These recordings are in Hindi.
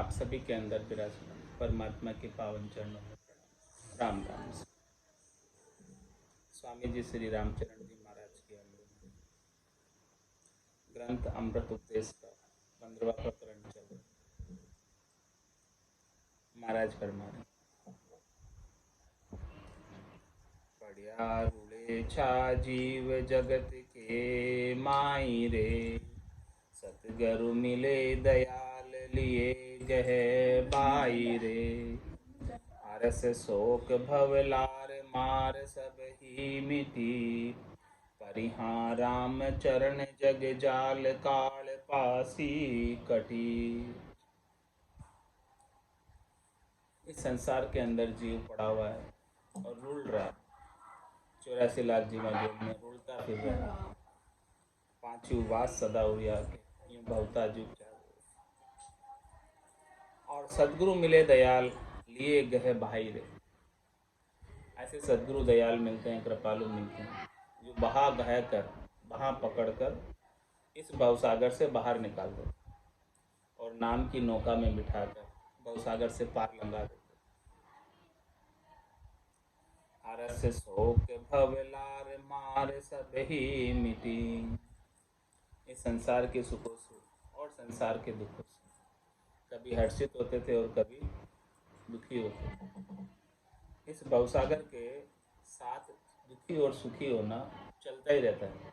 आप सभी के अंदर विराजमान परमात्मा के पावन चरणों में प्रणाम। राम राम। स्वामी जी श्री रामचरण जी महाराज के अनुरूप ग्रंथ अमृत उपदेश का 15वां प्रकरण चल रहा। महाराज फरमा रहे, पढ़िया रूड़े छा जीव जगत के माई रे, सतगुरु मिले दयाल लिए गह बाई रे, हरस शोक भवलार मार सब ही मिटी, परिहां राम चरण जग जाल काल पासी कटी। इस संसार के अंदर जीव पड़ा हुआ है और रुल रहा है। 84 लाख जीवा जेल में रुलता फिर रहा है। पांचवी वास सदा उड़िया के यूं भवता जुग जा, और सदगुरु मिले दयाल लिए गहे भाई रे। ऐसे सदगुरु दयाल मिलते हैं, कृपालु मिलते हैं, जो बहा गह कर बहा पकड़ कर इस भवसागर से बाहर निकाल दे और नाम की नौका में बिठाकर भवसागर से पार लंघा देते। हरस शोक भवलार मार सब ही मिटी। इस संसार के सुखों से और संसार के दुखों से कभी हर्षित होते थे और कभी दुखी होते थे। इस भवसागर के साथ दुखी और सुखी होना चलता ही रहता है।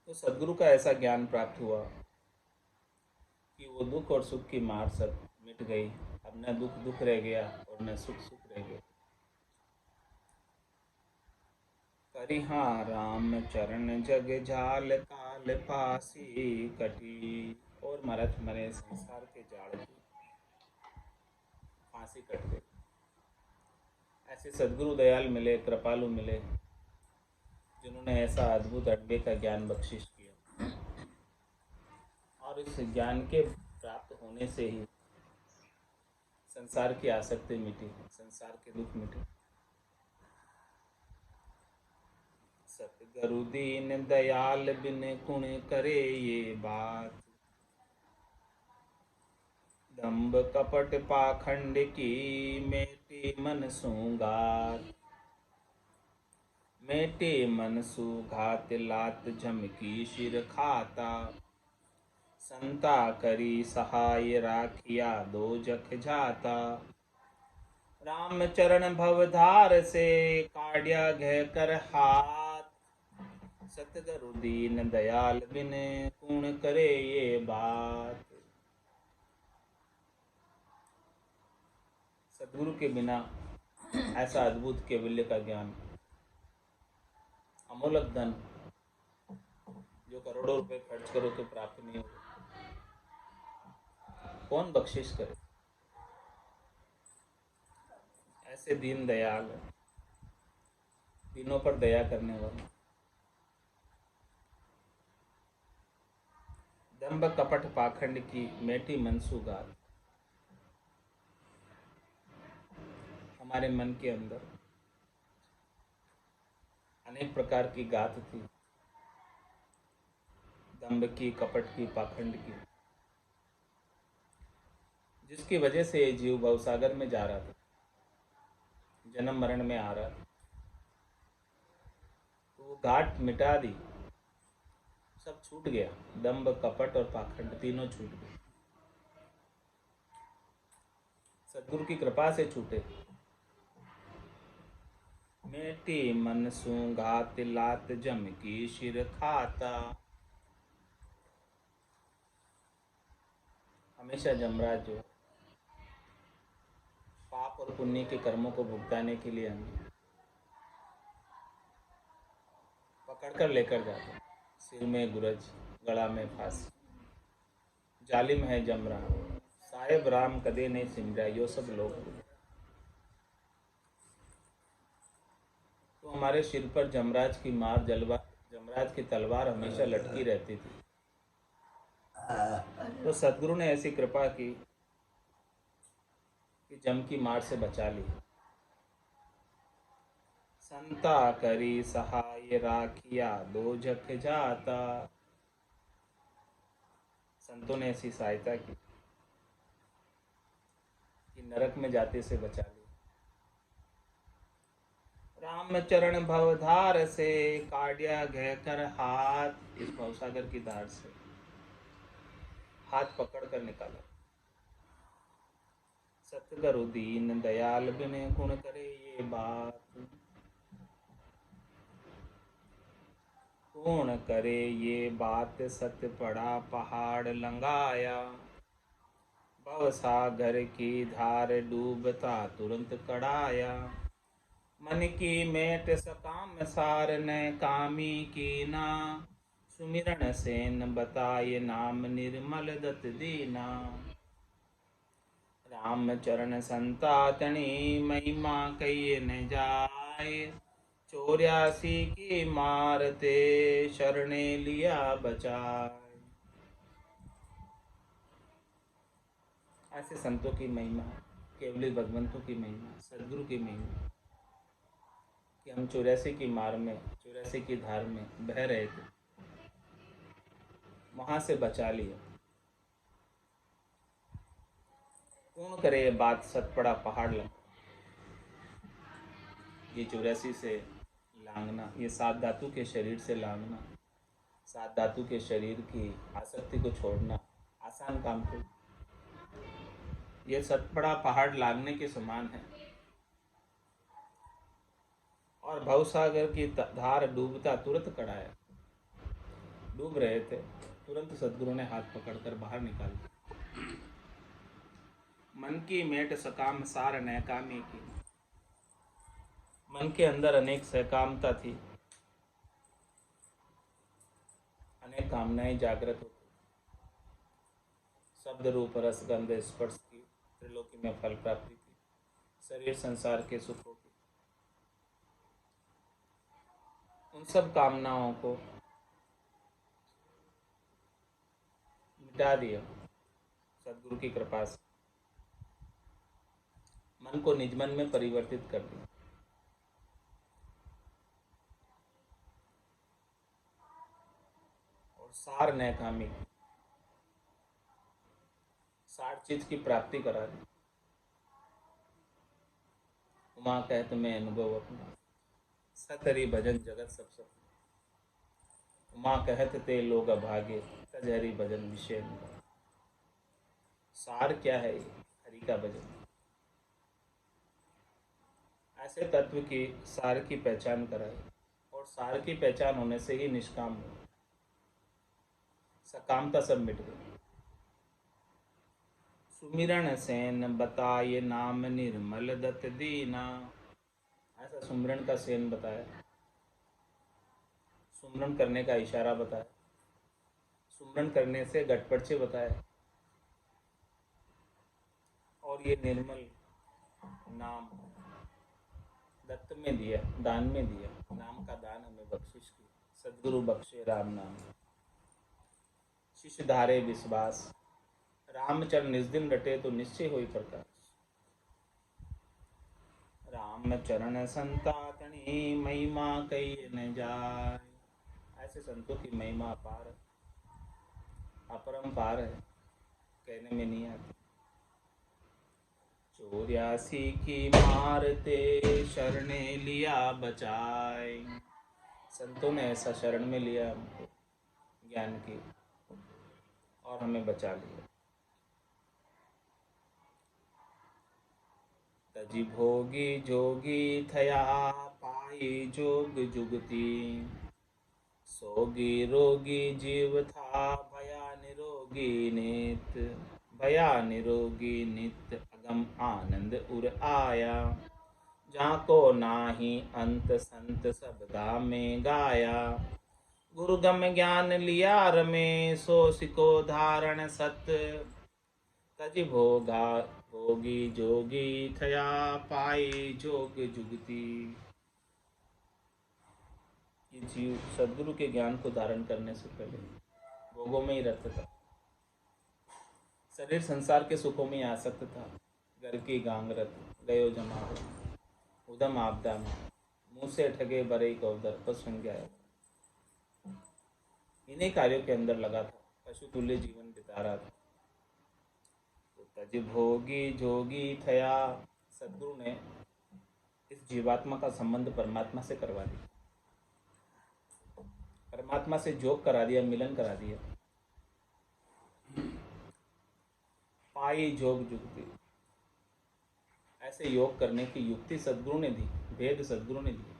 तो सदगुरु का ऐसा ज्ञान प्राप्त हुआ कि वो दुख और सुख की मार सब मिट गई। अब न दुख दुख रह गया और न सुख सुख रह गया। परिहां राम चरण जग जाल काल पासी कटी। और महाराज हमारे संसार के जाल की फांसी कट गई। ऐसे सदगुरु दयाल मिले, कृपालु मिले, जिन्होंने ऐसा अद्भुत अड्डे का ज्ञान बख्शिश किया। और इस ज्ञान के प्राप्त होने से ही संसार की आसक्ति मिटी, संसार के दुख मिटे। सतगुरु दीन दयाल बिन कुण करे ये बात, दंभ कपट पाखंड की मेटी मन सूंगार, मेटे मन सुघात लात झमकी शिर खाता, संता करी सहाय राखिया दो जख जाता, राम चरण भवधार से काढ़िया घय कर हाथ, सतगुरु दीन दयाल बिन कौन करे ये बात। सदगुरु के बिना ऐसा अद्भुत केवल्य का ज्ञान, अमूलक धन जो करोड़ों रुपए खर्च करो तो प्राप्त नहीं होगा, कौन बख्शिश करे। ऐसे दीन दयाल, तीनों पर दया करने वाले, दंभ कपट पाखंड की मेटी मनसूगात। हमारे मन के अंदर अनेक प्रकार की गात थी, दंभ की, कपट की, पाखंड की, जिसकी वजह से ये जीव भवसागर में जा रहा था, जन्म मरण में आ रहा था। तो वो घाट मिटा दी, सब छूट गया। दंभ, कपट और पाखंड तीनों छूट गए, सदगुरु की कृपा से छूटे। मेटी मन सूंघात लात झमकी शिर खाता। हमेशा यमराज जो पाप और पुण्य के कर्मों को भुगताने के लिए हमें पकड़ कर लेकर जाते। सिर में गुरज, गला में फांसी, जालिम है जमरा, साहेब राम कदे नहीं सिमरा, यो सब लोग। तो हमारे सिर पर जमराज की मार, जमराज की तलवार हमेशा लटकी रहती थी। तो सदगुरु ने ऐसी कृपा की कि जम की मार से बचा ली। संता करी सहाय राखिया दो जख जाता। संतों ने ऐसी सहायता की कि नरक में जाते से बचा ले। राम चरण भवधार से काटिया गह कर हाथ, इस भवसागर की धार से हाथ पकड़ कर निकाला। सतगुरु दीन दयाल बिन गुण करे ये बात, कौन करे ये बात। सत पड़ा पहाड़ लंगाया, भव सागर की धार डूबता तुरंत कड़ाया। मन की मेट सकाम सार न कामी की ना, सुमिरन सेन बताय नाम निर्मल दत दीना। राम चरण संतातनी महिमा कही न जाए, 84 की मारते शरणे लिया बचाए। ऐसे संतों की महिमा, केवली भगवंतों की महिमा, सदगुरु की महिमा कि हम 84 की मार में, 84 की धार में बह रहे थे, वहां से बचा लिया। कौन करे ये बात, सत पड़ा पहाड़ लगा। ये 84 से लांगना, ये 7 धातु के शरीर से लांगना, 7 धातु के शरीर की आसक्ति को छोड़ना आसान काम तो, ये सत पड़ा पहाड़ लांगने के समान है। और भवसागर की धार डूबता तुरंत कड़ाया, डूब रहे थे, तुरंत सदगुरु ने हाथ पकड़कर बाहर निकाल दिया। मन की मेट सकाम सार न कामी की, मन के अंदर अनेक सहकामता थी, अनेक कामनाएं जागृत होती, शब्द रूप रस गंध स्पर्श की त्रिलोकी में फल प्राप्ति थी, शरीर संसार के सुखों की, उन सब कामनाओं को मिटा दिया सदगुरु की कृपा से, मन को निज मन में परिवर्तित कर दिया। और सार न कामी, सार चीज की प्राप्ति करा दी। उमा कहत मैं अनुभव अपना, सतरी भजन जगत सब सब। उमा कहत ते लोग अभागे, सजहरी भजन विषय में। सार क्या है? हरि का भजन। ऐसे तत्व की सार की पहचान कराई, और सार की पहचान होने से ही निष्काम हो, सकामता सब मिट गई। सुमिरन सेन बताये नाम निर्मल दत दीना, ऐसा सुमिरन का सेन बताया, सुमिरन करने का इशारा बताया, सुमिरन करने से गटपड़चे बताया, और ये निर्मल नाम दत्त में दिया, दान में दिया। नाम का दान हमें बख्शिश की, सदगुरु बख्शे राम नाम, शिष्य धारे विश्वास। रामचरण निज दिन रटे तो निश्चय होई प्रकाश। राम चरण संतातनी महिमा कही न जाए, ऐसे संतों की महिमा अपार, अपरंपार है, कहने में नहीं आती। 84 की मारते शरणे लिया बचाए, संतों ने ऐसा शरण में लिया हमको ज्ञान की, और हमें बचा लिया। तजी भोगी जोगी थया पाई जोग जुगती, सोगी रोगी जीव था भया निरोगी नित, भया निरोगी नित अगम आनंद उर आया। जाको नाही अंत संत सब धाम में गाया, गुरु गम ज्ञान लिया रमे सो सिको धारण सत, तज भोगा भोगी जोगी थया पाई जोग जुगती। ये जीव सदगुरु के ज्ञान को धारण करने से पहले भोगों में ही रत था, शरीर संसार के सुखों में आसक्त था। घर की गांगरत गयो जमा हो, उदम आपदा में मुँह से ठगे बरे गौदर पर संज्ञा, इन्हीं कार्यों के अंदर लगा था, पशु तुल्य जीवन बिता रहा था। तज भोगी जोगी थया। सदगुरु ने इस जीवात्मा का संबंध परमात्मा से करवा दिया, परमात्मा से जोग करा दिया, मिलन करा दिया। पाई जोग जुगति, ऐसे योग करने की युक्ति सदगुरु ने दी, भेद सदगुरु ने दिए।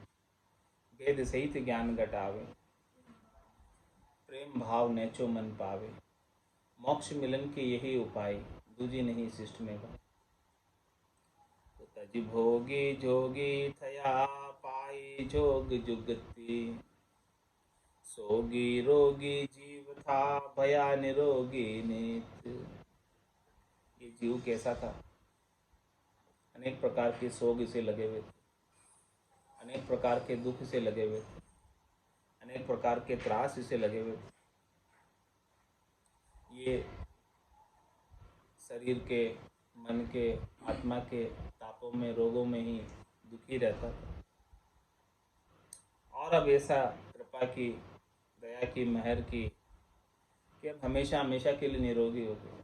भेद सहित ज्ञान घटावे, प्रेम भाव नेचो मन पावे। मोक्ष मिलन के यही उपाय, दूजी नहीं शिष्ट में बा। तो तज भोगी जोगी थया, पाई जोग जुगति। सोगी रोगी जीव था, भया निरोगी नित। ये जीव कैसा था? अनेक प्रकार के सोग इसे लगे हुए थे, अनेक प्रकार के दुख इसे लगे हुए थे, अनेक प्रकार के त्रास इसे लगे हुए थे। ये शरीर के, मन के, आत्मा के तापों में, रोगों में ही दुखी रहता था। और अब ऐसा कृपा की, दया की, मेहर की कि अब हमेशा हमेशा के लिए निरोगी हो गए,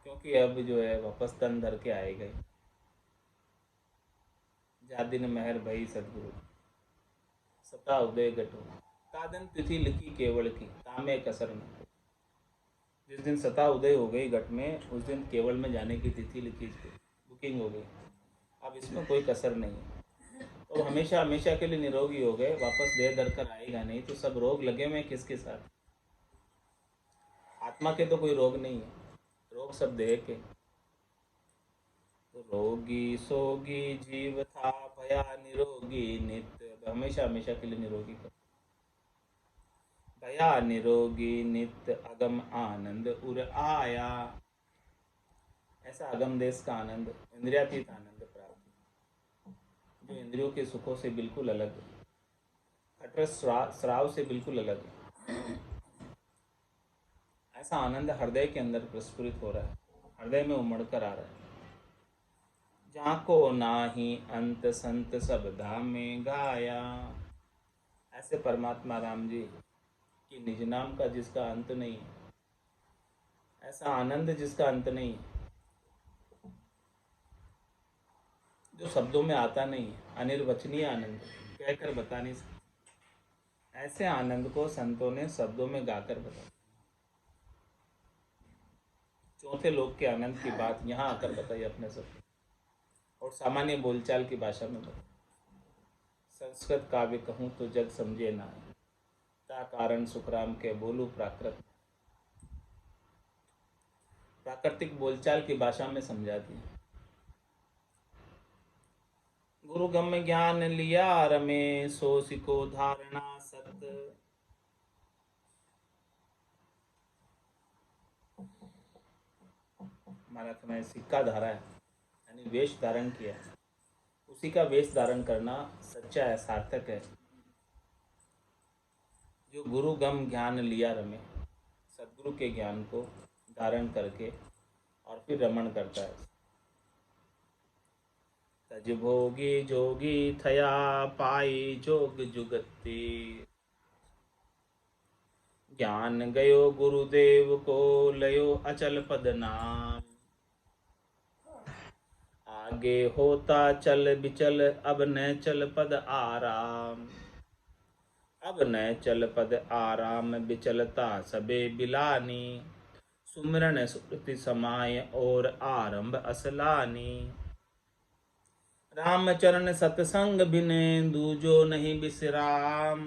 क्योंकि अब जो है वापस तन धर के आए गए। जा दिन मेहर भई सदगुरु, सता उदय घटो। तादन तिथि लिखी केवल की, तामे कसर न। जिस दिन सता उदय हो गई घट में, उस दिन केवल में जाने की तिथि लिखी, बुकिंग हो गई। अब इसमें कोई कसर नहीं है। तो हमेशा हमेशा के लिए निरोगी हो गए, वापस देह धर कर आएगा नहीं। तो सब रोग लगे हुए किसके साथ? आत्मा के तो कोई रोग नहीं है, रोग सब देह के। तो रोगी सोगी जीव था, भया निरोगी नित्य। हमेशा हमेशा के लिए निरोगी कर। भया निरोगी नित्य, अगम आनंद उर आया। ऐसा अगम देश का आनंद, इंद्रियातीत आनंद प्राप्त, जो इंद्रियों के सुखों से बिल्कुल अलग, कठोर श्राव से बिल्कुल अलग। ऐसा आनंद हृदय के अंदर प्रस्फुरित हो रहा है, हृदय में उमड़ कर आ रहा है। जाको नाही अंत संत सब धाम में गाया। ऐसे परमात्मा राम जी कि निज नाम का जिसका अंत नहीं है, ऐसा आनंद जिसका अंत नहीं है, जो शब्दों में आता नहीं है, अनिर्वचनीय आनंद, कहकर बता नहीं सकते। ऐसे आनंद को संतों ने शब्दों में गाकर बताया। चौथे लोक के आनंद की बात यहाँ आकर बताई अपने सब, और सामान्य बोलचाल की भाषा में बताई। संस्कृत काव्य कहूँ तो जग समझे ना, ता कारण सुखराम के बोलू प्राकृत। प्राकृतिक बोलचाल की भाषा में समझा दिया। गुरु गम ज्ञान लिया रमे, सो सिको धारणा सत। हमारा तुम्हें सिक्का धारा है, यानी वेश धारण किया है, उसी का वेश धारण करना सच्चा है, सार्थक है। जो गुरु गम ज्ञान लिया रमे, सदगुरु के ज्ञान को धारण करके और फिर रमण करता है। तज भोगी जोगी थया, पाई जोग जुगति। ज्ञान गयो गुरुदेव को, लयो अचल पद नाम। आगे होता चल बिचल, अब न चल पद आराम। अब न चल पद आराम, बिचलता सबे बिलानी। सुमिरन सुरति समाय, और आरंभ असलानी। रामचरण सतसंग बिने, दूजो नहीं बिसराम।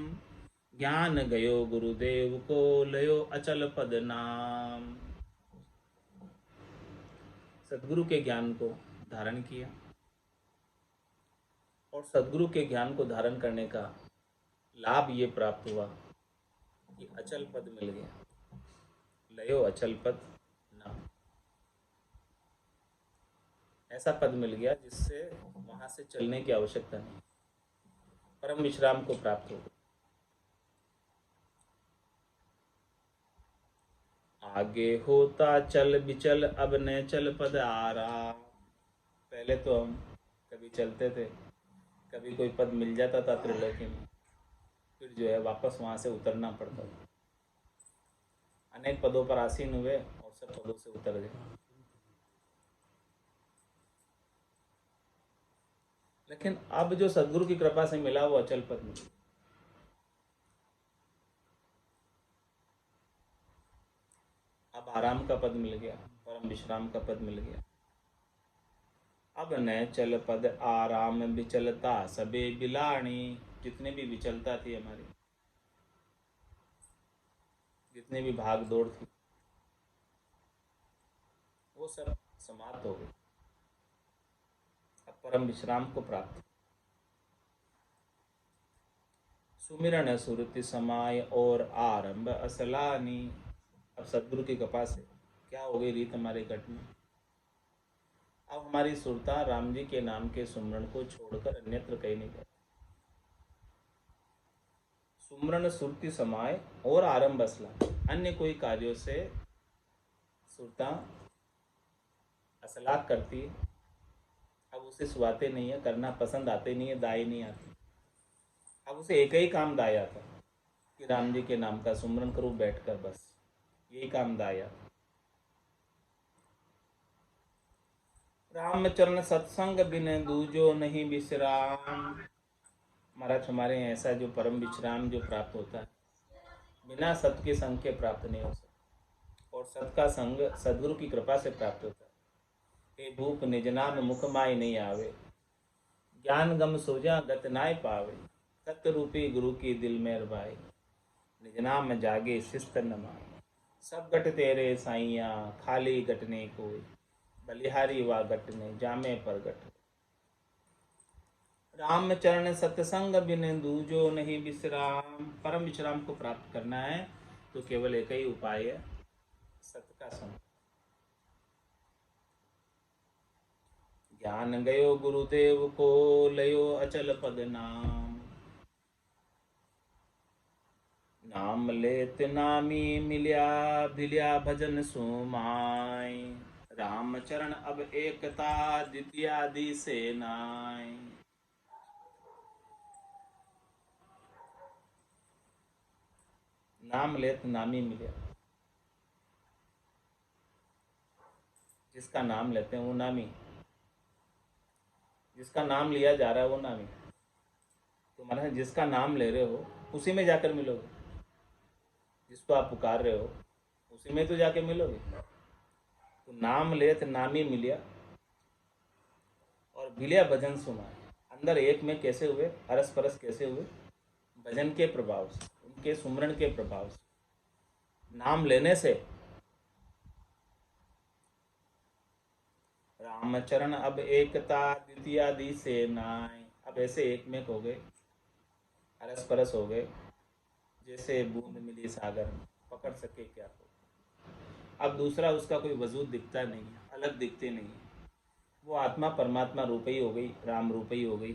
ज्ञान गयो गुरुदेव को, लयो अचल पद नाम। सदगुरु के ज्ञान को धारण किया, और सदगुरु के ज्ञान को धारण करने का लाभ ये प्राप्त हुआ कि अचल पद मिल गया। लयो अचल पद नाम, ऐसा पद मिल गया जिससे वहां से चलने की आवश्यकता नहीं, परम विश्राम को प्राप्त हो गया। आगे होता चल बिचल, अब न चल पद आराम। पहले तो हम कभी चलते थे, कभी कोई पद मिल जाता था त्रिलोकी में, फिर जो है वापस वहाँ से उतरना पड़ता था। अनेक पदों पर आसीन हुए और सब पदों से उतर गए। लेकिन अब जो सदगुरु की कृपा से मिला वो अचल पद मिला। अब आराम का पद मिल गया, परम विश्राम का पद मिल गया। अब न चल पद आराम विचलता सबे बिलाणी। जितने भी विचलता थी हमारी, जितने भी भाग दौड़ थी, वो सब समाप्त हो गई। अब परम विश्राम को प्राप्त। सुमिरन सुरति समाय और आरंभ असलानी। अब सदगुरु की कृपा से क्या हो गई रीत हमारे घट में। अब हमारी सुरता राम जी के नाम के सुमरण को छोड़कर अन्यत्र कहीं नहीं जाती। सुमरण सुरति समाय और आरंभ असला, अन्य कोई कार्यों से सुरता असलाक करती है। अब उसे सुहाते नहीं है, करना पसंद आते नहीं है, दाई नहीं आती। अब उसे एक ही काम दाई आता कि राम जी के नाम का सुमरण करूं बैठकर, बस यही काम दाई आता। रामचरण सत्संग बिन दूजो नहीं विश्राम। महाराज हमारे यहाँ ऐसा जो परम विश्राम जो प्राप्त होता है, बिना सत के संग के प्राप्त नहीं हो सकता। और सत का संग सदगुरु की कृपा से प्राप्त होता है। हे भूप निज नाम मुख माय नहीं आवे, ज्ञान गम सोजा गत नाय पावे। सत्य रूपी गुरु की दिल में रवाए, निज नाम जागे शिस्त न माए। सब गट तेरे साइया खाली गटने कोई, बलिहारी वा गटने जामे पर गट। रामचरण सत्संग बिन दूजो नहीं विश्राम। परम विश्राम को प्राप्त करना है तो केवल एक ही उपाय है, सत का संग। ज्ञान गयो गुरुदेव को लयो अचल पद नाम। नाम लेत नामी मिल्या भिलिया भजन सुमाय। रामचरण अब एकता द्वितीयादि से नाय। नाम लेत नामी मिल्या, जिसका नाम लेते हैं वो नामी, जिसका नाम लिया जा रहा है वो नामी। तो महाराज जिसका नाम ले रहे हो उसी में जाकर मिलोगे, जिसको आप पुकार रहे हो उसी में तो जाके मिलोगे। तो नाम लेत नामी मिलिया और भिलिया भजन सुनाए। अंदर एक में कैसे हुए, अरस परस कैसे हुए, भजन के प्रभाव से, उनके सुमरण के प्रभाव से, नाम लेने से। रामचरण अब एकता द्वितीयादि से नाय। अब ऐसे एक में हो गए, अरस परस हो गए, जैसे बूंद मिली सागर में, पकड़ सके क्या हो। अब दूसरा उसका कोई वजूद दिखता नहीं है, अलग दिखते नहीं है। वो आत्मा परमात्मा रूप ही हो गई, राम रूप ही हो गई,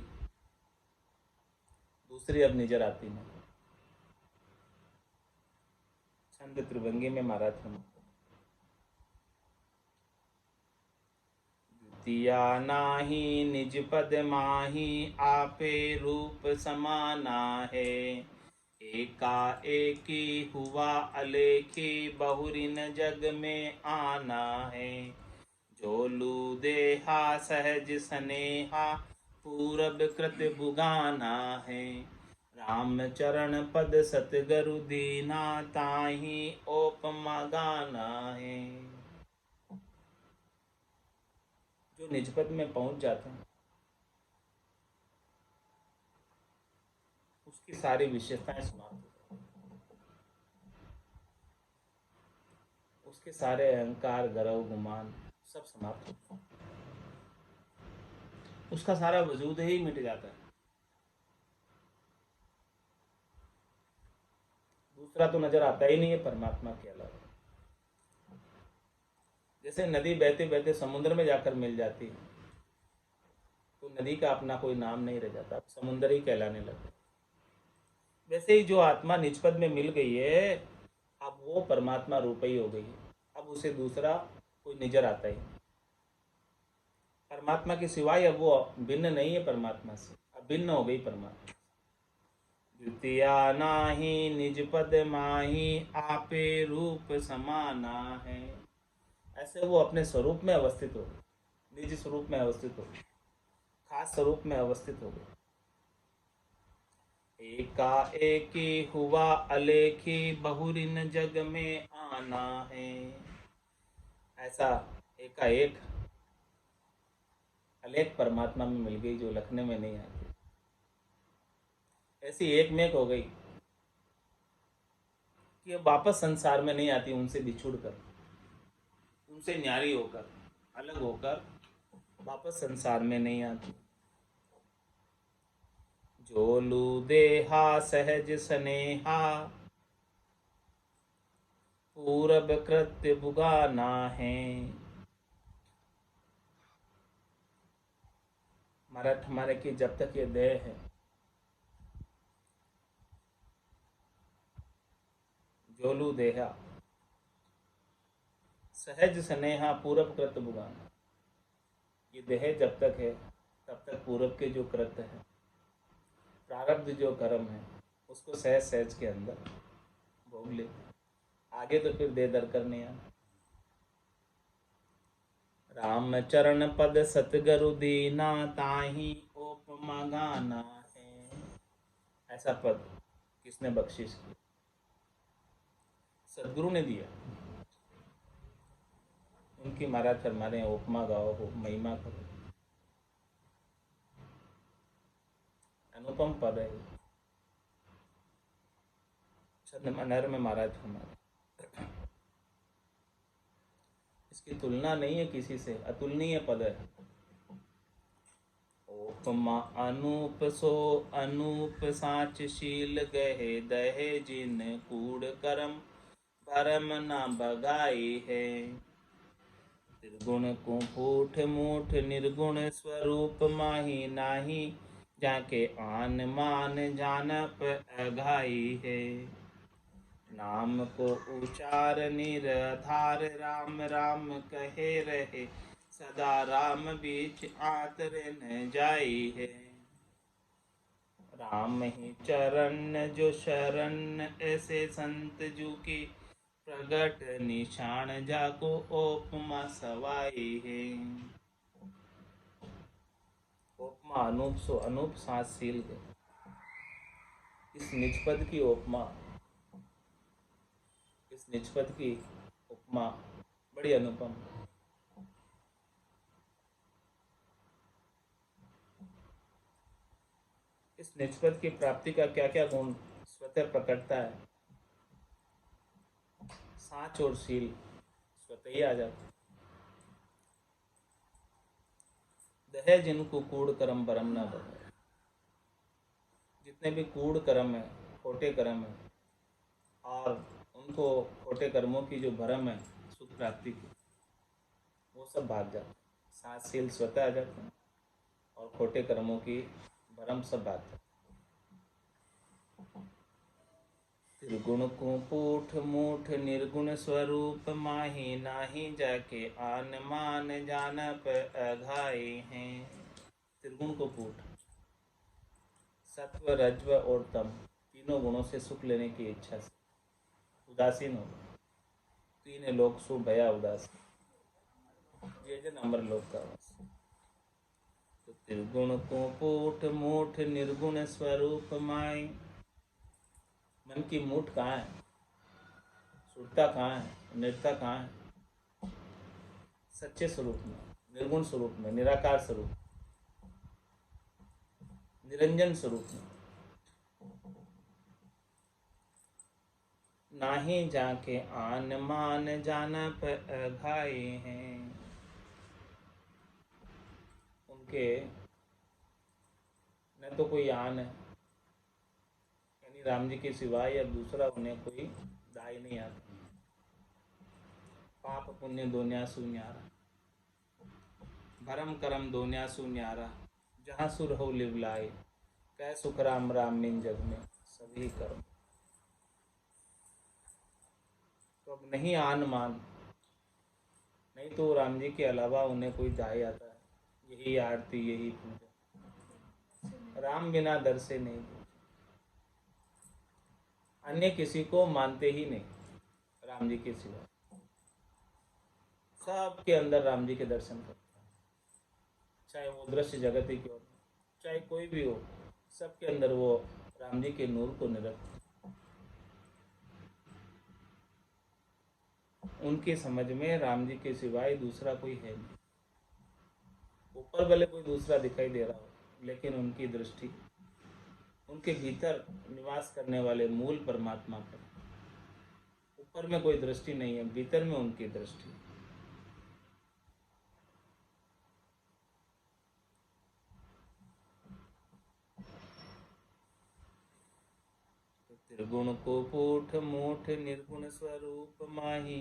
दूसरी अब नजर आती नहीं। छंद त्रिभंगी में महाराज हम दिया नाही निज पद माही, आपे रूप समाना है। एका एकी हुआ अलेखी, बहुरिन जग में आना है। जोलू देहा सहज सनेहा, पूरब कृत बुगाना है। रामचरण पद सतगरु दीना, ताही ओपमा गाना है। जो निज पद में पहुंच जाते हैं उसकी सारी विशेषताएं समाप्त हो जाती हैं, उसके सारे अहंकार गर्व गुमान सब समाप्त होते हैं, उसका सारा वजूद ही मिट जाता है। दूसरा तो नजर आता ही नहीं है परमात्मा के अलावा। जैसे नदी बहते बहते समुद्र में जाकर मिल जाती है तो नदी का अपना कोई नाम नहीं रह जाता, समुद्र ही कहलाने लगता। वैसे ही जो आत्मा निजपद में मिल गई है अब वो परमात्मा रूप ही हो गई है। अब उसे दूसरा कोई नजर आता ही, परमात्मा के सिवाय अब वो भिन्न नहीं है परमात्मा से, अब भिन्न हो गई परमात्मा। द्वितीया नाही निज पद माही, आपे रूप समाना है। ऐसे वो अपने स्वरूप में अवस्थित हो गए, निज स्वरूप में अवस्थित हो गए, खास स्वरूप में अवस्थित हो गए। एका एकी हुआ अलेखी, बहुरिन जग में आना है। ऐसा एकाएक अलेख परमात्मा में मिल गई जो लखने में नहीं आती। ऐसी एक मेक हो गई कि अब वापस संसार में नहीं आती, उनसे बिछुड़ कर, उनसे न्यारी होकर, अलग होकर वापस संसार में नहीं आती। जोलू देहा सहज स्नेहा, पूरब कृत्य बुगाना है। हमारे की जब तक ये देह है, जोलू देहा सहज स्नेहा पूरब कृत बुगाना, ये देह जब तक है तब तक पूरब के जो कृत्य है, प्रारब्ध जो कर्म है, उसको सहज सहज के अंदर भोग ले। आगे तो फिर दे दर करने आना। राम चरण पद सतगरु दीना, ताही उपमा गाना है। ऐसा पद किसने बख्शिश की? सदगुरु ने दिया। उनकी महाराज फरमाने उपमा गाओ, महिमा करो। अनुपम पद है। छद्म में महाराज फरमाने इसकी तुलना नहीं है किसी से, अतुलनीय पद है। उपमा अनूप सो अनूप, साच शील गहे दहे, जिन कूड़ करम भरम न बगाई है। त्रिगुण को फूट मूठ, निर्गुण स्वरूप माही नाही, जाके आन मान जानप अघाई है। नाम को उचार निराधार, राम राम कहे रहे, सदा राम बीच आतर न जाई है। राम ही चरण जो शरण, ऐसे संत जू की प्रगट निशान, जाको उपमा सवाई है। उपमा अनूप सो अनूप, सात सील गए। इस निजपद की उपमा, इस निजपद की उपमा बड़ी अनुपम। इस निजपद की प्राप्ति का क्या क्या गुण स्वतः प्रकटता है। साच और सील स्वतः ही आ जाता। दहे जिनको कूड़ कर्म भरम ना बने। जितने भी कूड़ कर्म है, खोटे कर्म है, और उनको खोटे कर्मों की जो भरम है सुख प्राप्ति की, वो सब भाग जाते। सात सील स्वतः आ जाते हैं और खोटे कर्मों की भरम सब भाग जाते। त्रिगुण को पूठ मूठ, निर्गुण स्वरूप माही नाही, जाके आन मान जानप अघाई हैं। त्रिगुण को पूठ, सत्व रज्व और तम, तीनों गुणों से सुख लेने की इच्छा से उदासीन हो। तीन लोक सु भया उदासीन, ये जन अमर लोक का वास। तो त्रिगुण को पूठ मूठ, निर्गुण स्वरूप माई। मन की मूठ कहाँ है, शुद्धता कहाँ है, निर्ता कहाँ है? सच्चे स्वरूप में, निर्गुण स्वरूप में, निराकार स्वरूप, निरंजन स्वरूप में। नाही जाके आन मान जानप अघाई हैं। उनके न तो कोई आन है, यानी राम जी के सिवाय या दूसरा उन्हें कोई दाई नहीं आता। पाप पुण्य दोन्यासु न्यारा, भरम करम दोन्यासु न्यारा, जहाँ सुर हो लिवलाए, कै सुख राम राम निन जग में सभी कर्म। तो अब नहीं आन मान, नहीं तो राम जी के अलावा उन्हें कोई दाई आता है, यही आरती यही पूजा, राम बिना दर से नहीं, अन्य किसी को मानते ही नहीं राम जी के सिवा। सबके अंदर राम जी के दर्शन करता है, चाहे वो दृश्य जगत ही क्यों, चाहे कोई भी हो, सबके अंदर वो राम जी के नूर को निरखता। उनकी समझ में राम जी के सिवाय दूसरा कोई है नहीं। ऊपर भले कोई दूसरा दिखाई दे रहा हो, लेकिन उनकी दृष्टि उनके भीतर निवास करने वाले मूल परमात्मा पर। ऊपर में कोई दृष्टि नहीं है, भीतर में उनकी दृष्टि। त्रिगुण को पूठ मूठ निर्गुण स्वरूप माही,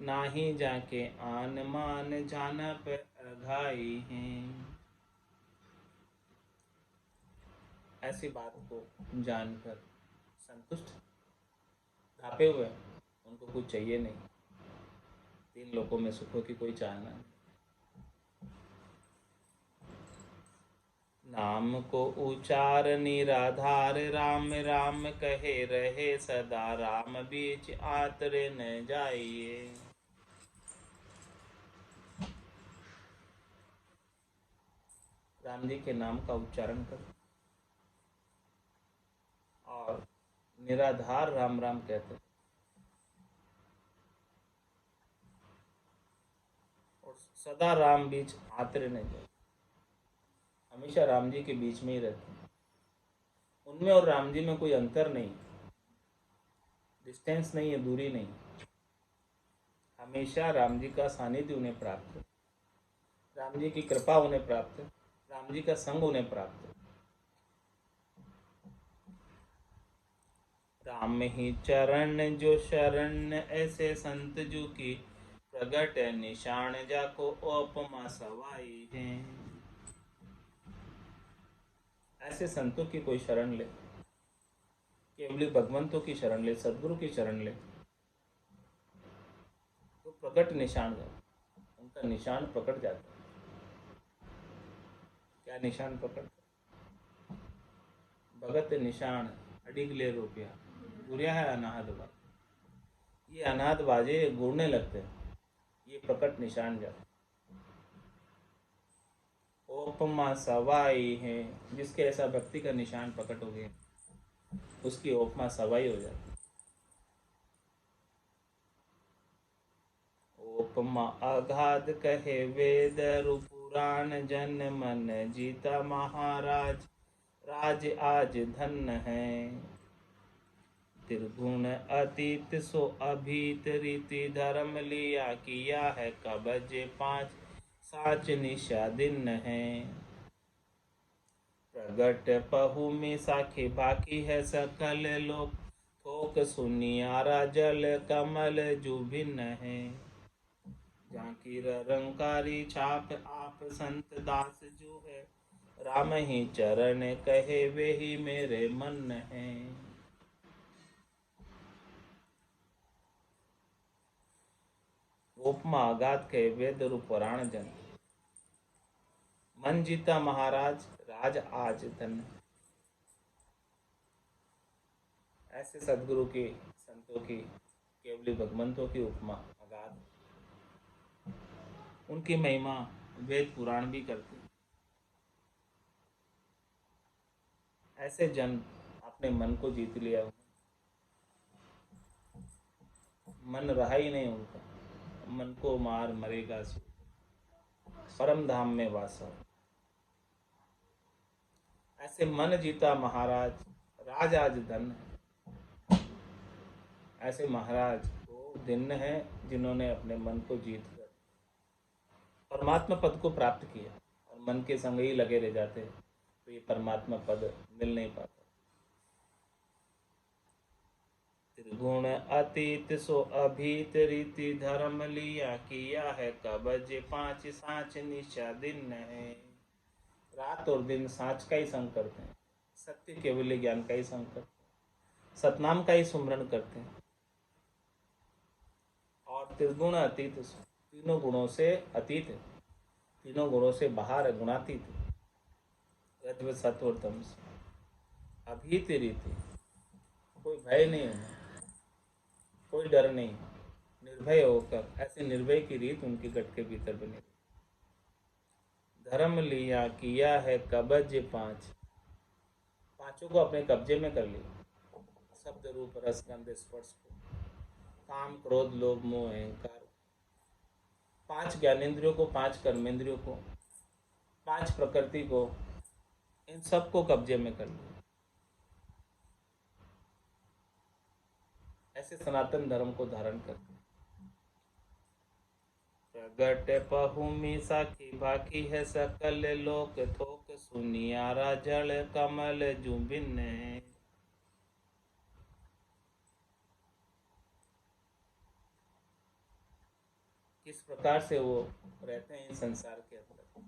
नाही जाके आन मान जाना पे अघाई हैं। ऐसी बात को जानकर संतुष्ट ढापे हुए, उनको कुछ चाहिए नहीं, तीन लोगों में सुखों की कोई चाहना नहीं। नाम को उचार निराधार राम राम कहे रहे सदा, राम बीच आतरे न जाइए। राम जी के नाम का उच्चारण कर और निराधार राम राम कहते और सदा राम बीच आतरे न जाए, हमेशा राम जी के बीच में ही रहते हैं। उनमें और राम जी में कोई अंतर नहीं, डिस्टेंस नहीं है, दूरी नहीं। हमेशा राम जी का सानिध्य उन्हें प्राप्त है, राम जी की कृपा उन्हें प्राप्त है, राम जी का संग उन्हें प्राप्त है। राम ही चरण जो शरण, ऐसे संत जू की प्रगट निशान, जाको उपमा सवाई है। ऐसे संतों की कोई शरण ले, केवली भगवंतों की शरण ले, सदगुरु की शरण ले, तो प्रकट निशान है, उनका निशान प्रकट जाता है। क्या निशान प्रकट? भगत निशान अडिगले रुपया गुरिया है अनाहद बाजे। ये अनाहद बाजे गुड़ने लगते हैं, ये प्रकट निशान जाते। उपमा सवाई है, जिसके ऐसा भक्ति का निशान प्रकट हो गया, उसकी उपमा सवाई हो जाती। उपमा अगाध कहे वेद पुराण, जन मन जीता महाराज, राज आज धन है। त्रिगुण अतीत सो अभीत, रीति धर्म लिया किया है कबज पांच, साच निशा दिन है। प्रगट पहु में साखे बाकी है सकल लोक, थोक सुनियारा जल कमल जो भिन्न है। झांकी रंकारी छाप आप संत दास जो है, राम ही चरण कहे वे ही मेरे मन है। उपमा अगाध कहे वेद रु पुराण जन, मन जीता महाराज राज आज धन। ऐसे सदगुरु की, संतों की, केवली भगवंतों की उपमा अगाध, उनकी महिमा वेद पुराण भी करते। ऐसे जन अपने मन को जीत लिया, मन रहा ही नहीं उनका, मन को मार मरेगा सो परम धाम में वास हो। ऐसे मन जीता महाराज राज आज धन है। ऐसे महाराज वो दिन है जिन्होंने अपने मन को जीत कर परमात्मा पद को प्राप्त किया, और मन के संग ही लगे रह जाते हैं तो ये परमात्मा पद मिल नहीं पाता। त्रिगुण अतीत सो अभीत, रीति धर्म लिया किया है कबज पांच, साच निशा दिन है। रात और दिन साच का ही संग करते हैं, सत्य केवल ज्ञान का ही संग करते हैं, सतनाम का ही सुमरण करते हैं। और त्रिगुण अतीत, तीनों गुणों से अतीत है, तीनों गुणों से बाहर है, गुणातीत है, रजव सत्व और तमस। अभीत रीति, कोई भय नहीं है, कोई डर नहीं, निर्भय होकर, ऐसे निर्भय की रीत उनके गट के भीतर बनी। धर्म लिया किया है कब्ज पांच, पांचों को अपने कब्जे में कर लिया। शब्द रूप रस गंध स्पर्श को, काम क्रोध लोभ मोह अहंकार, पांच ज्ञानेंद्रियों को, पांच कर्मेंद्रियों को, पांच प्रकृति को, इन सबको कब्जे में कर लिया। ऐसे सनातन धर्म को धारण करते। प्रगट पहुमी साखी बाकी है सकल लोक थोक, सुनियारा जल कमल जुबिन। किस प्रकार से वो रहते हैं इस संसार के अंदर,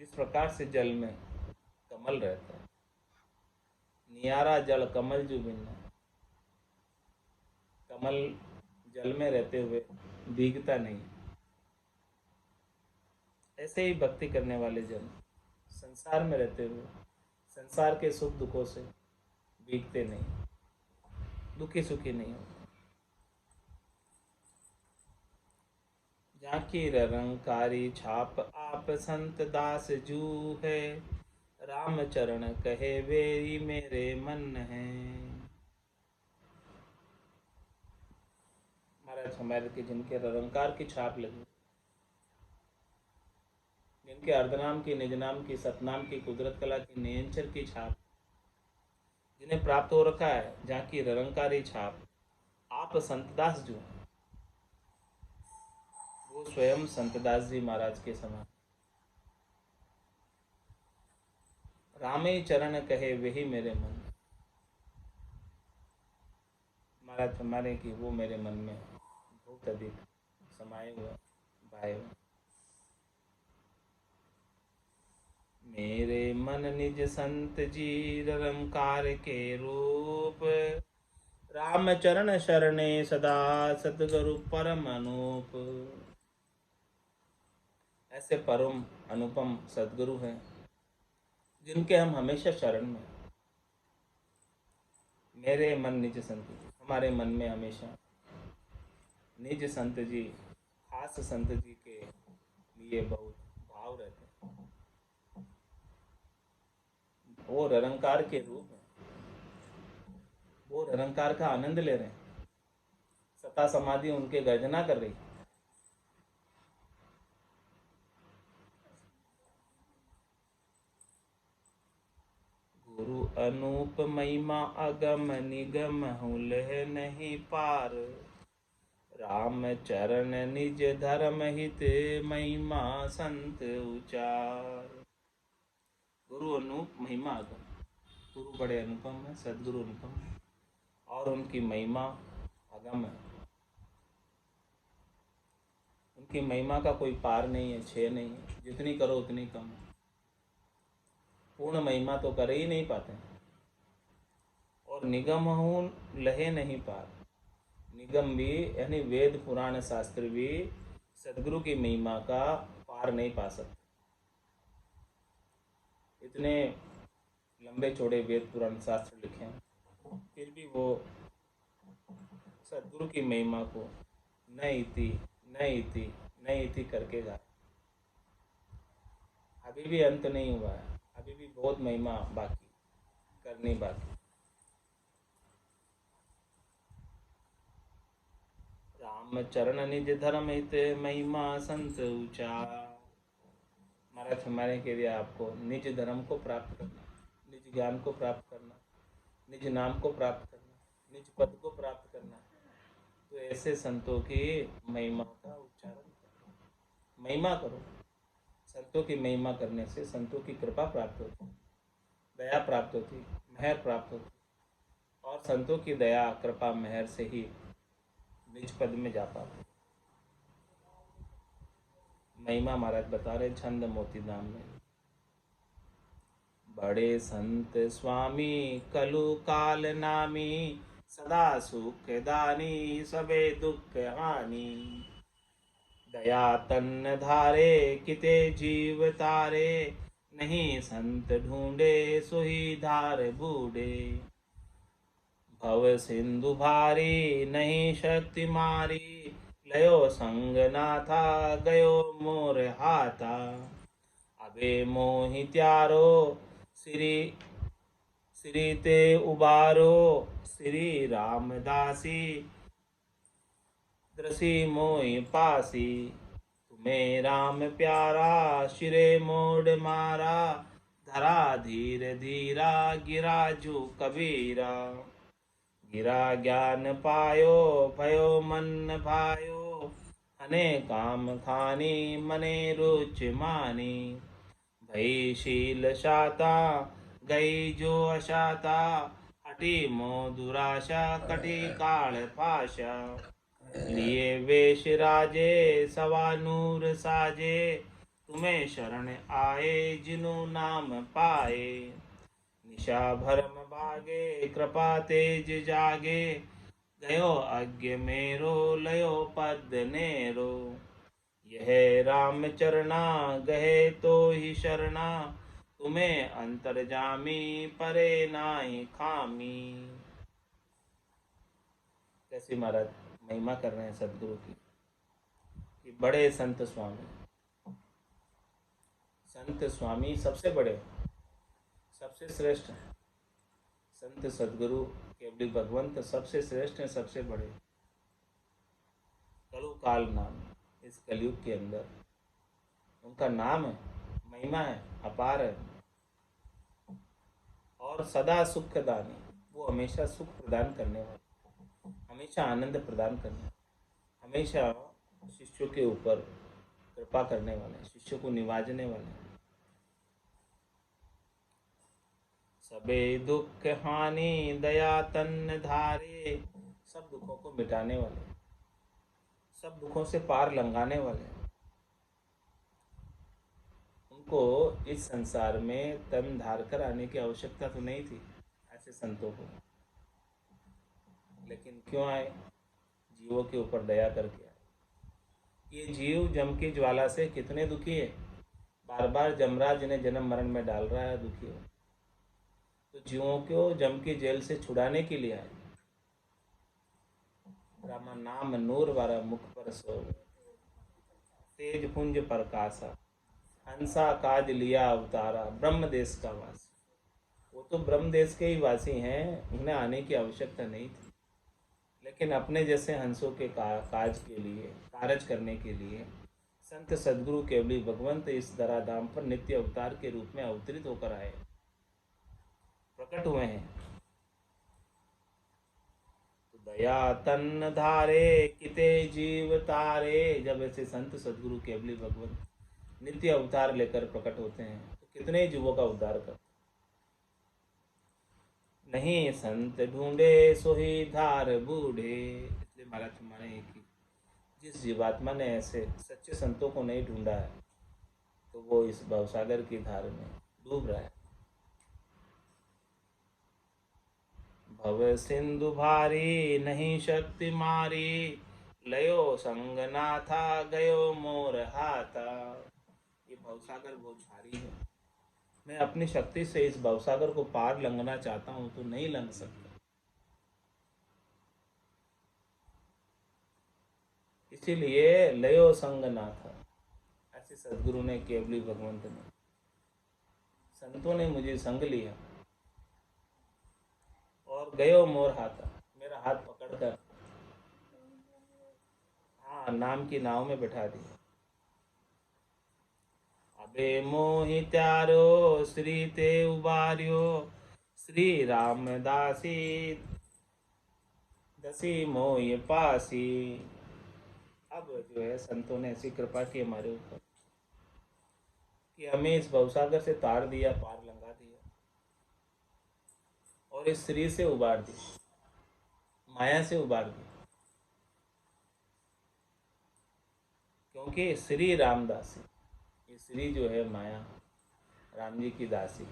जिस प्रकार से जल में कमल रहता है, नियारा जल कमल जुबिन। कमल जल में रहते हुए भीगता नहीं, ऐसे ही भक्ति करने वाले जन संसार में रहते हुए संसार के सुख दुखों से भीगते नहीं, दुखी सुखी नहीं होते। झांकी रंकारी छाप आप संत दास जू है, राम चरण कहे वेरी मेरे मन है। महाराज हमारे के जिनके रंकार की छाप लगी, जिनके अर्धनाम की, निजनाम की, सतनाम की, कुदरत कला की, नियंचर की छाप जिन्हें प्राप्त हो रखा है, जहाँ की रंकारी छाप आप संतदास जो, वो स्वयं संतदास जी महाराज के समान। रामे चरण कहे वही मेरे मन, महाराज हमारे की वो मेरे मन में बहुत अधिक समाये हुए भाए हुए। मेरे मन निज संत जी रंकार के रूप, राम चरण शरणे सदा सतगुरु परम अनूप। ऐसे परम अनुपम सदगुरु हैं जिनके हम हमेशा शरण में। मेरे मन निज संत जी, हमारे मन में हमेशा निज संत जी, खास संत जी के लिए बहुत भाव रहते हैं। वो निरंकार के रूप में, वो निरंकार का आनंद ले रहे हैं। सता समाधि उनके गर्जना कर रही। गुरु अनूप महिमा अगम निगम हुलह नहीं पार, राम चरण निज धर्म हित महिमा संत उचार। गुरु अनूप महिमा अगम, गुरु बड़े अनुपम है, सदगुरु अनुपम है और उनकी महिमा अगम है। उनकी महिमा का कोई पार नहीं है, छे नहीं है, जितनी करो उतनी कम है। पूर्ण महिमा तो कर ही नहीं पाते। और निगम हूँ लहे नहीं पार, निगम भी यानी वेद पुराण शास्त्र भी सदगुरु की महिमा का पार नहीं पा सकते। इतने लंबे चौड़े वेद पुराण शास्त्र लिखे हैं, फिर भी वो सदगुरु की महिमा को न इति न इति न इति करके गाए। अभी भी अंत नहीं हुआ है, अभी भी बहुत महिमा बाकी करनी बाकी। राम चरण निज धर्म हित महिमा संत उचार। महाराज हमारे के लिए आपको निज धर्म को प्राप्त करना, निज ज्ञान को प्राप्त करना, निज नाम को प्राप्त करना, निज पद को प्राप्त करना, तो ऐसे संतों की महिमा का उच्चारण करो, महिमा करो। संतों की महिमा करने से संतों की कृपा प्राप्त होती, दया प्राप्त होती, मेहर प्राप्त होती, और संतों की दया कृपा मेहर से ही निज पद में जा पाते। महिमा महाराज बता रहे छंद मोती धाम में। बड़े संत स्वामी कलु काल नामी, सदा सुख दानी सबे दुख हानि। दया तन धारे किते जीव तारे, नहीं संत ढूंढे सोही धार बूढ़े। भव सिंधु भारी नहीं शक्ति मारी, लयो संग नाथा गयो मोर हाथा। अबे मोहि त्यारो श्री श्री ते उबारो श्री रामदासी। दृषि मोहि पासी तुम्हें राम प्यारा। शिरे मोड़ मारा धरा धीर धीरा। गिरा जू कबीरा गिरा ज्ञान पायो भयो मन भायो। अने काम खानी मने रुच मानी। भई शील शाता गई जो अशाता। हटी मोह दुराशा कटी काल पाशा। लिए वेश राजे सवा नूर साजे। तुम्हें शरण आए जिनु नाम पाए। निशा भरम भागे कृपा तेज जागे। गयो अज्ञ मेरो लयो पद नेरो। यह राम चरना गहे तो ही शरणा। तुम्हें अंतर्जामी परे नाहि खामी। कैसी महाराज महिमा कर रहे हैं सदगुरु की कि बड़े संत स्वामी सबसे बड़े सबसे श्रेष्ठ हैं। संत सदगुरु केवली भगवंत सबसे श्रेष्ठ हैं, सबसे बड़े। कलु काल नाम इस कलयुग के अंदर उनका नाम है, महिमा है, अपार है। और सदा सुखदानी, वो हमेशा सुख प्रदान करने वाले, हमेशा आनंद प्रदान करने, हमेशा शिष्यों के ऊपर कृपा करने वाले, शिष्यों को निवाजने वाले। सबे दुख हानि दया तन धारे। सब दुखों को मिटाने वाले, सब दुखों से पार लंघाने वाले। उनको इस संसार में तन धार कर आने की आवश्यकता तो नहीं थी ऐसे संतों को, लेकिन क्यों आए? जीवों के ऊपर दया करके आए। ये जीव जम की ज्वाला से कितने दुखी है, बार बार जमराज इन्हें जन्म मरण में डाल रहा है, दुखी हो। तो जीवों को जम की जेल से छुड़ाने के लिए आए। रामा नाम नूर वारा मुख पर सो। तेज पुंज प्रकाशा हंसा काज लिया अवतारा। ब्रह्म देश का वासी, वो तो ब्रह्म देश के ही वासी हैं, उन्हें आने की आवश्यकता नहीं थी, लेकिन अपने जैसे हंसों के काज के लिए, कारज करने के लिए संत सदगुरु केवली भगवंत इस धराधाम पर नित्य अवतार के रूप में अवतरित होकर आए, प्रकट हुए हैं। तो दया तन धारे किते जीव तारे। जब ऐसे संत सदगुरु केवली भगवंत नित्य अवतार लेकर प्रकट होते हैं तो कितने जीवों का उद्धार करते। नहीं संत ढूंढे सोही धार बूढ़े। इसलिए महाराज तुम्हारे एक ही, जिस जीवात्मा ने ऐसे सच्चे संतों को नहीं ढूंढा है तो वो इस भवसागर की धार में डूब रहा है। भव सिंधु भारी नहीं शक्ति मारी। लयो संग नाथा गयो मोर हाथा। ये भवसागर बहुत भारी है, मैं अपनी शक्ति से इस भवसागर को पार लंघना चाहता हूं तो नहीं लंघ सकता। इसीलिए लयो संग नाथा, ऐसे सदगुरु ने केवली भगवंत ने, संतों ने मुझे संग लिया और गयो मोर हाथा, मेरा हाथ पकड़कर हाँ नाम की नाव में बैठा दिया। अबे मोहि त्यारो श्री ते उबार्यो। श्री रामदासी दसी मोहि पासी। अब जो है संतों ने ऐसी कृपा की हमारे ऊपर कि हमें इस भवसागर से तार दिया, पार लंघा दिया और इस श्री से उबार दिया, माया से उबार दिया। क्योंकि श्री रामदासी, ये श्री जो है माया, राम जी की दासी,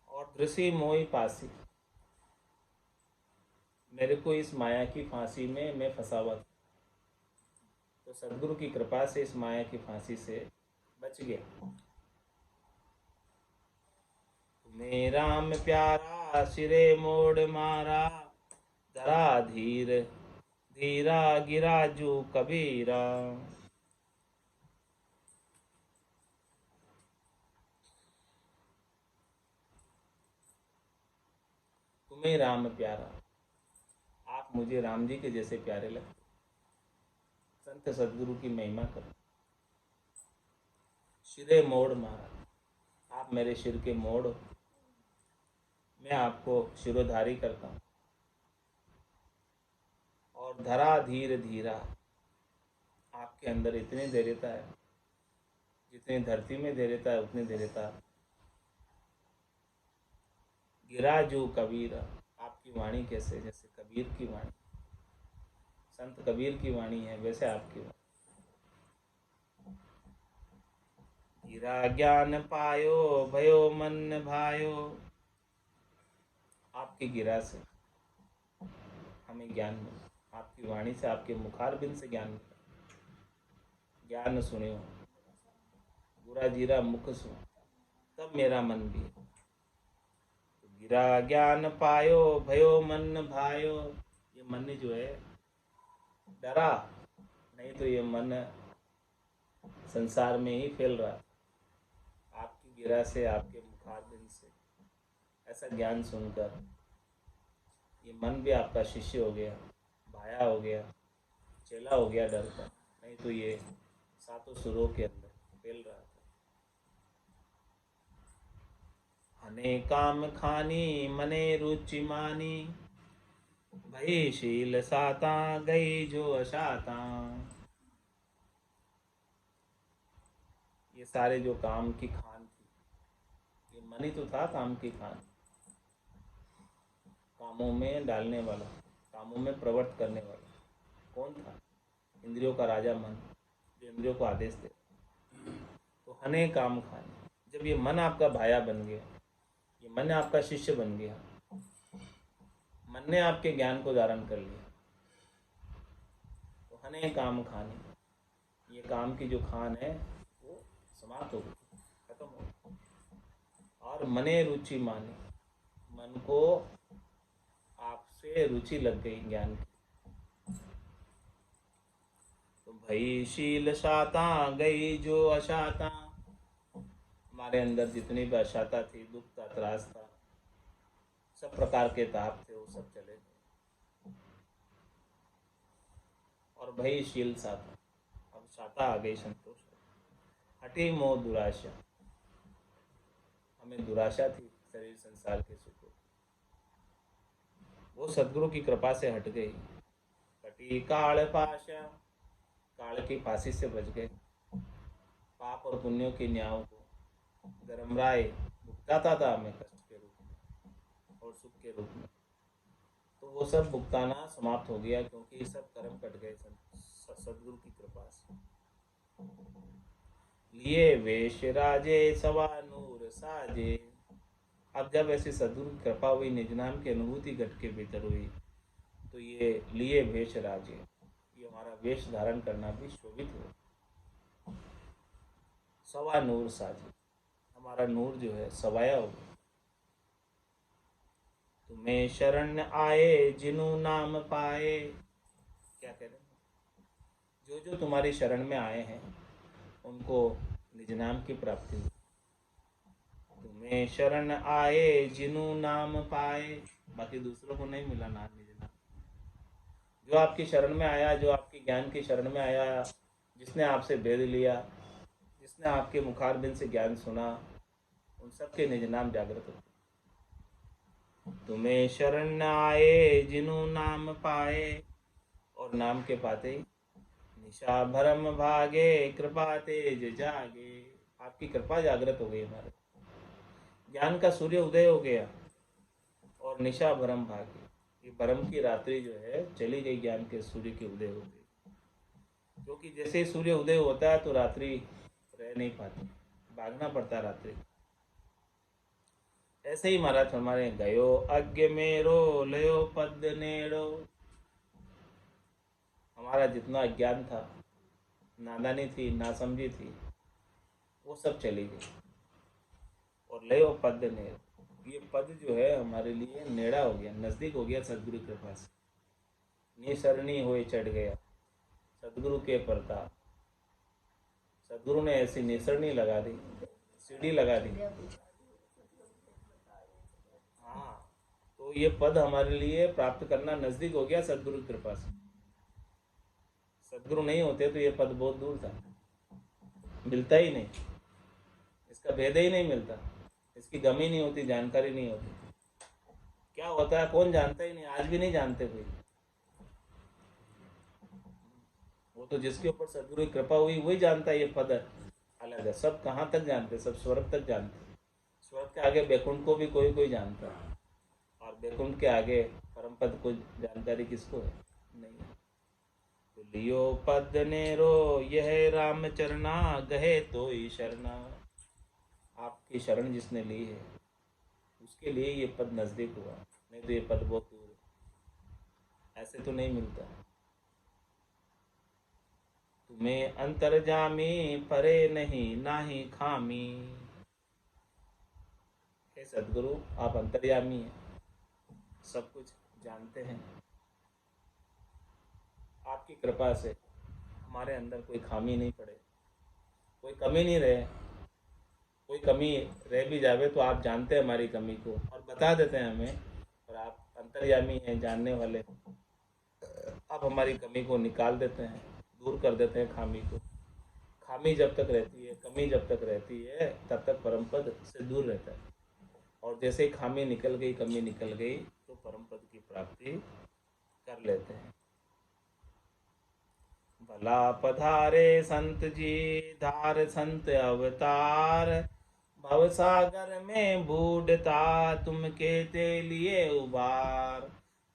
और दृषि मोहि पासी, मेरे को इस माया की फांसी में मैं फंसा हुआ था, तो सदगुरु की कृपा से इस माया की फांसी से बच गया। तुम्हें राम प्यारा सिरे मोड़ मारा। धरा धीर धीरा गिरा जू कबीरा। तुम्हें राम प्यारा, आप मुझे राम जी के जैसे प्यारे लगते। संत सदगुरु की महिमा करो। सिरे मोड़ मारा, आप मेरे सिर के मोड़ हो, मैं आपको शिरोधारी करता हूँ। और धरा धीर धीरा, आपके अंदर इतनी धैर्यता है, जितनी धरती में धैर्यता है उतनी धैर्यता। गिरा जो कबीर, आपकी वाणी कैसे, जैसे कबीर की वाणी, संत कबीर की वाणी है वैसे आपकी वाणी। गिरा ज्ञान पायो भयो मन भायो, आपकी गिरा से हमें ज्ञान मिला, आपकी वाणी से, आपके मुखारबिंद से ज्ञान मिला। ज्ञान सुनियो गुरा जीरा मुख सुन, तब मेरा मन भी। तो गिरा ज्ञान पायो भयो मन भायो, ये मन जो है डरा, नहीं तो ये मन संसार में ही फैल रहा। आपकी गिरा से, आपके मुखारबिंद से ऐसा ज्ञान सुनकर ये मन भी आपका शिष्य हो गया, भाया हो गया, चेला हो गया डर का, नहीं तो ये सातों सुरों के अंदर फैल रहा था। हने काम खानी मने रुचि मानी, भई शील साता गई जो अशाता। ये सारे जो काम की खान थी, ये मन ही तो था काम की खान, कामों में डालने वाला, कामों में प्रवृत्त करने वाला कौन था? इंद्रियों का राजा मन, जो इंद्रियों को आदेश दे। तो हने काम खाने, जब ये मन आपका भाया बन गया, ये मन आपका शिष्य बन गया, मन ने आपके ज्ञान को धारण कर लिया, तो हने काम खाने, ये काम की जो खान है वो समाप्त हो गई, खत्म हो गई। और मने रुचि माने, मन को आपसे रुचि लग गई ज्ञान की। तो भई शील शाता गई जो अशाता, हमारे अंदर जितनी भी अशाता थी, दुख था, त्रास था, सब प्रकार के ताप थे, वो सब चले गए। और भई शील शाता, अब शाता आ गई, संतोष। हटी मोह दुराशा, हमें दुराशा थी शरीर संसार के सुखों, वो सदगुरु की कृपा से हट गई। कटी काल पाशा, काल की फांसी से बच गए। पाप और पुण्यों की न्यायों को धर्मराय भुगताता था हमें कष्ट के रूप में और सुख के रूप में, तो वो सब भुगताना समाप्त हो गया, क्योंकि सब कर्म कट गए सदगुरु की कृपा से। लिए वेश राजे सवा नूर साजे, अब जब ऐसी सदगुरु की कृपा हुई, निज नाम की अनुभूति घट के भीतर हुई, तो ये लिए वेश राजे, ये हमारा वेश धारण करना भी शोभित हो। सवा नूर साजे, हमारा नूर जो है सवाया हो गया। तुम्हें शरण आए जिनु नाम पाए, क्या कह रहे हैं? जो जो तुम्हारी शरण में आए हैं उनको निज नाम की प्राप्ति हुई। तुम्हें शरण आए जिनु नाम पाए, बाकी दूसरों को नहीं मिला नाम, निज नाम। जो आपकी शरण में आया, जो आपकी ज्ञान की शरण में आया, जिसने आपसे भेद लिया, जिसने आपके मुखारबिंद से ज्ञान सुना, उन सबके निज नाम जागृत होते। तुम्हें शरण आए जिनु नाम पाए, और नाम के पाते ही निशा भरम भागे कृपा तेज जागे, आपकी कृपा जागृत हो गई, हमारे ज्ञान का सूर्य उदय हो गया। और निशा भरम भागे, ये भरम की रात्रि जो है चली गई, ज्ञान के सूर्य की उदय हो गई। क्योंकि जैसे ही सूर्य उदय होता है तो रात्रि रह नहीं पाती, भागना पड़ता रात्रि। ऐसे ही महाराज हमारे गयो अज्ञ मेरो लयो पद नेड़ो, हमारा जितना अज्ञान था, नादानी थी, नासमझी थी, वो सब चली गई। और लयो पद नेड़ो, ये पद जो है हमारे लिए नेड़ा हो गया, नज़दीक हो गया सदगुरु कृपा से। निसरणी होए चढ़ गया। सदगुरु के प्रताप, सदगुरु ने ऐसी निसरणी लगा दी, सीढ़ी लगा दी। हाँ, तो ये पद हमारे लिए प्राप्त करना नजदीक हो गया सदगुरु की कृपा से। सदगुरु नहीं होते तो ये पद बहुत दूर था, मिलता ही नहीं, इसका भेद ही नहीं मिलता, इसकी गम ही नहीं होती, जानकारी नहीं होती। क्या होता है कौन जानता ही नहीं, आज भी नहीं जानते कोई। वो तो जिसके ऊपर सदगुरु की कृपा हुई वही जानता है ये पद अलग है। सब कहाँ तक जानते, सब स्वर्ग तक जानते। स्वर्ग के आगे बैकुंठ को भी कोई कोई जानता है, और बैकुंठ के आगे परम पद को जानकारी किसको है? नहीं है। तो लियो पद नेरो यह राम चरना, गहे तो ही शरणा। आपकी शरण जिसने ली है उसके लिए ये पद नजदीक हुआ, नहीं तो ये पद बहुत दूर है, ऐसे तो नहीं मिलता। तुम्हें अंतर्जामी परे नहीं नाही खामी। हे सदगुरु, आप अंतर्यामी हैं, सब कुछ जानते हैं। आपकी कृपा से हमारे अंदर कोई खामी नहीं पड़े, कोई कमी नहीं रहे। कोई कमी रह भी जावे तो आप जानते हैं हमारी कमी को और बता देते हैं हमें, और आप अंतर्यामी हैं, जानने वाले। आप हमारी कमी को निकाल देते हैं, दूर कर देते हैं खामी को। खामी जब तक रहती है, कमी जब तक रहती है, तब तक परम पद से दूर रहता है। और जैसे ही खामी निकल गई, कमी निकल गई, तो परम पद की प्राप्ति कर लेते हैं। भला पधारे संत जी, धार संत अवतार। भवसागर में बूढ़ता, तुम केते लिए उबार।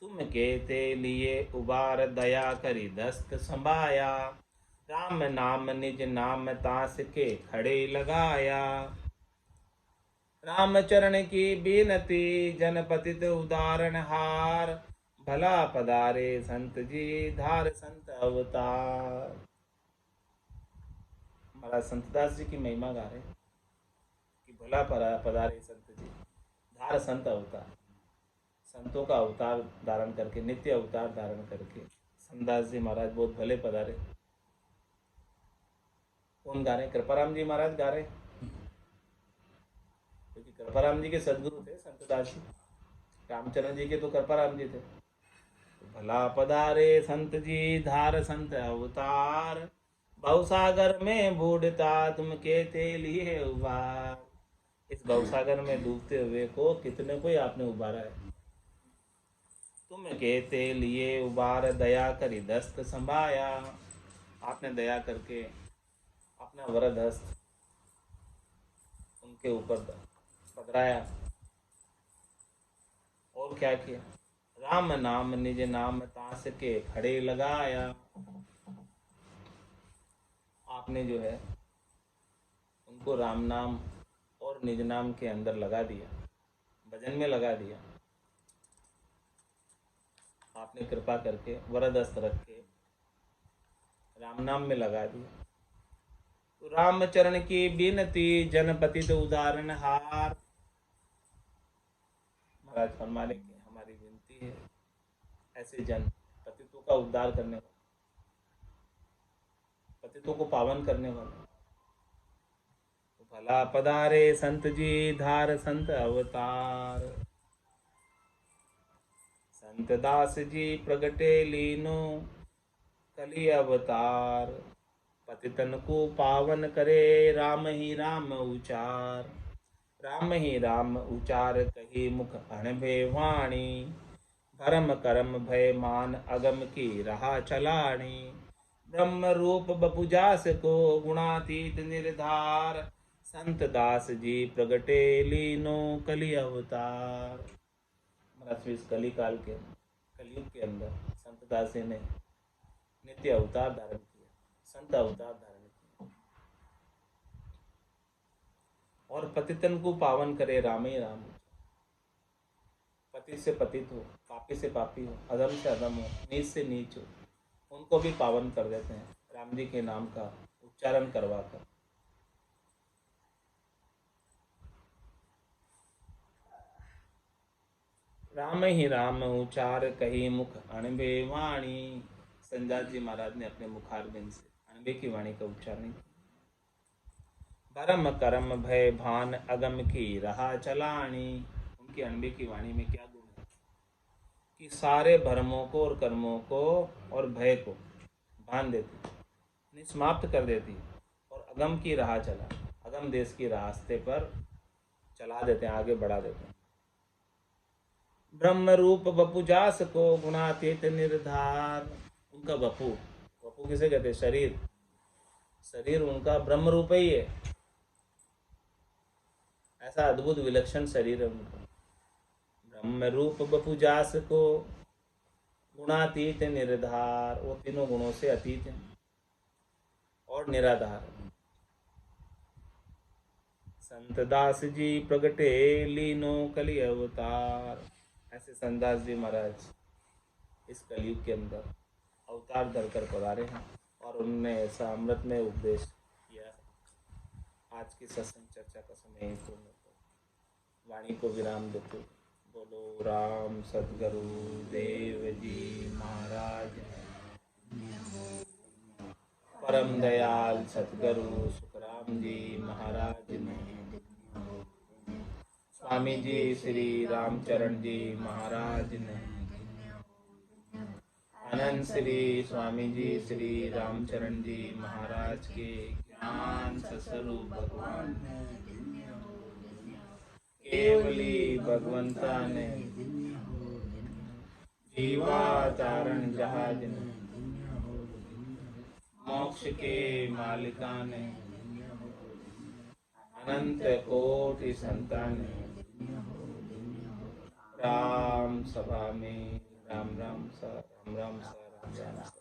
तुम केते लिए उबार, दया करी दस्त संभाया। राम नाम निज नाम, तास के खड़े लगाया। रामचरण की बीनती, जनपतित उदाहरण हार। भला पधारे संत जी, धार संत अवतार। महाराज संतदास जी की महिमा गा रहे कि भला पधारे संत जी, धार संत अवतार। संतों का अवतार धारण करके, नित्य अवतार धारण करके संतदास जी महाराज बहुत भले पधारे। कौन गा रहे? कृपाराम जी महाराज गा रहे, क्योंकि कृपाराम जी के सदगुरु थे संतदास जी। रामचरण जी के तो कृपाराम जी थे। तो भला पधारे संत जी, धार संत अवतार। भवसागर में बूढ़ता, तुम केते लिए उबार। इस भवसागर में डूबते हुए को कितने को ही आपने उबारा है। तुम केते लिए उबार, दया करी दस्त संभाया। आपने दया करके अपना वरद हस्त उनके ऊपर पधराया। और क्या किया? राम नाम निज नाम, तास के खड़े लगाया। आपने जो है उनको राम नाम और निज नाम के अंदर लगा दिया, भजन में लगा दिया। आपने कृपा करके वरदस्त रख के राम नाम में लगा दिया। तो रामचरण की बिनती, जनपति तो उदाहरण हार। महाराज फरमाने की हमारी विनती है, ऐसे जन पतितों का उद्धार करने वाले, पतितों को पावन करने वाले। तो भला पधारे संत जी, धार संत अवतार। संत दास जी प्रगटे लीनो, कली अवतार। पतितन को पावन करे, राम ही राम उचार। राम ही राम उचार, कही मुख अणभे वाणी। भरम करम भय मान, अगम की रहा चलाणी। ब्रह्म रूप बपुजास को, गुणातीत निर्धार। संत दास जी प्रगटे लीनो, कली अवतार। महाराज इस कली काल के, कलयुग के अंदर संत दास जी ने नित्य अवतार धारण किया, संत अवतार धारण किया, और पतितन को पावन करे, राम ही राम। पतित से पतित हो, पापी से पापी हो, अधम से अधम हो, नीच से नीच हो, उनको भी पावन कर देते हैं राम जी के नाम का उच्चारण करवाकर। राम ही राम उचार कही मुख अणबे वाणी। संदास जी महाराज ने अपने मुखारबिंद से अणबे की वाणी का उच्चारण किया। भरम करम भय भान अगम की रहा चलाणी। उनकी अणबे की वाणी में क्या गुण है कि सारे भरमों को और कर्मों को और भय को भान देती, समाप्त कर देती, और अगम की राह चला, अगम देश की रास्ते पर चला देते हैं, आगे बढ़ा देते हैं। ब्रह्म रूप बपु जास को गुणातीत निर्धार। उनका बपु, बपु किसे कहते हैं? शरीर, शरीर उनका ब्रह्म रूप ही है। ऐसा अद्भुत विलक्षण शरीर है उनका। ब्रह्म रूप बपु जास को गुणातीत निर्धार। वो तीनों गुणों से अतीत है और निराधार। संत दास जी प्रगटे लीनो कलि अवतार। ऐसे संतदास जी महाराज इस कलयुग के अंदर अवतार धरकर पधारे हैं और उन्होंने ऐसा अमृतमय उपदेश किया है। आज की सत्संग चर्चा का समय ही पूर्ण होता, वाणी को विराम देते। बोलो राम सद्गुरु देव जी महाराज, परम दयाल सद्गुरु सुखराम जी महाराज ने, स्वामी जी श्री रामचरण जी महाराज ने, अनंत श्री स्वामी जी श्री रामचरण जी महाराज के ज्ञान स्वरूप भगवान केवली भगवंता ने, जीवाचारण जहाज ने, मोक्ष के मालिका ने, अनंत कोटि संतान ने, राम सभा में राम राम सा राम राम सा राम राम सा।